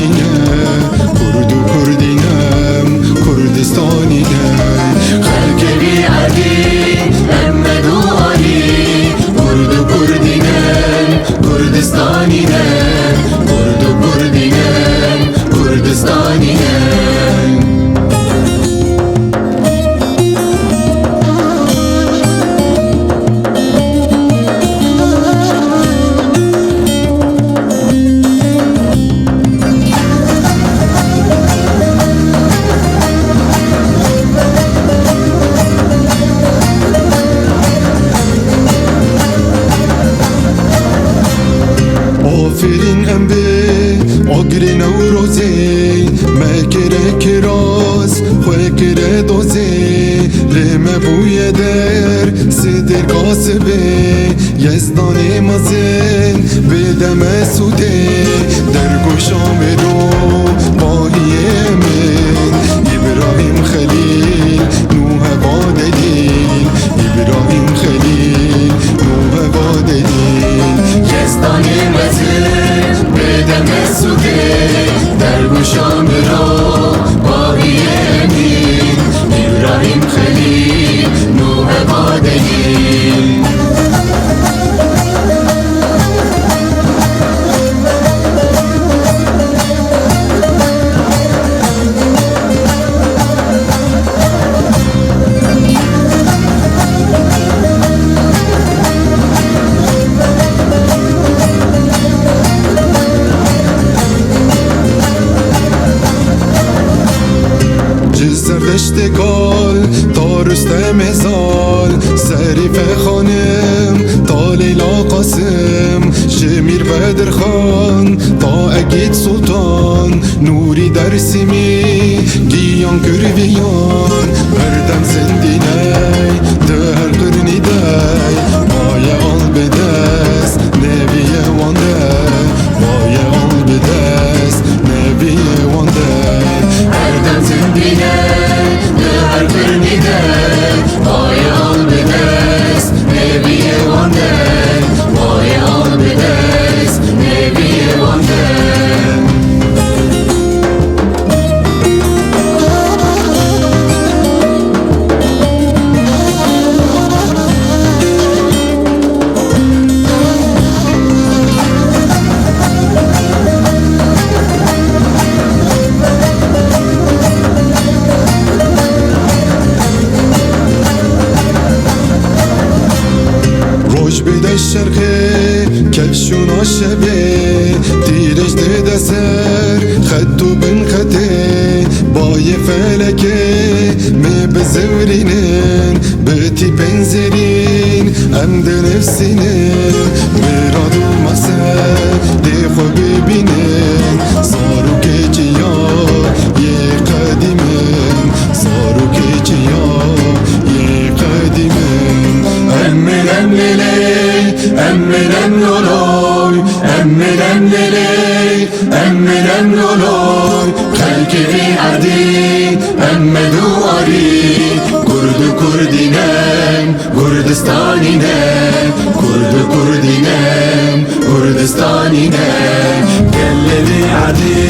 کردینه کرد و کردینم کردستانینه خلق بی عدی امد و علی کرد و کردینم کردستانینه کرد و کردینم کردستانینه آفرین ام به آگر نوروزی مکره کراز خوکره دوزی لمه بوی در سدر قاسبه یزدان مزن بدم سوده در گوشام رو ماهی من ابراهیم خلیل نوح با دلیل ابراهیم خلیل نوح با دلیل یزدان مزن بدم سوده در گوشام را باقی امین ابراهیم خلیل نوح با دلیل زردشتگال تا رستم زال سریف خانم تا لیلا قاسم شمیر بدر خان تا اگید سلطان نوری در سیمی گیان کرویان بردم زندینی ده هر قرنی دی مای آل بدست نبی وانده مای آل بدست نبی وانده هردم زندینه ده هر قرنیده مای آل بدست نبی وانده مای آل بدست نبی وانده روش بده شرقه کفشونا شبه تیرش ده سر خطو بن خطه بای فلکه می بزورینن بتی بنزرین ام ده نفسینن مرادو مقصد ده خو ببینن سارو که چیا یه قدیمن سارو که چیا یه قدیمن امن للی امن لولوی امن للی امن لولوی خلق بی عدی امد و علی کرد و کردینم کردستانینم کرد و کردینم کردستانینم قال لي عدي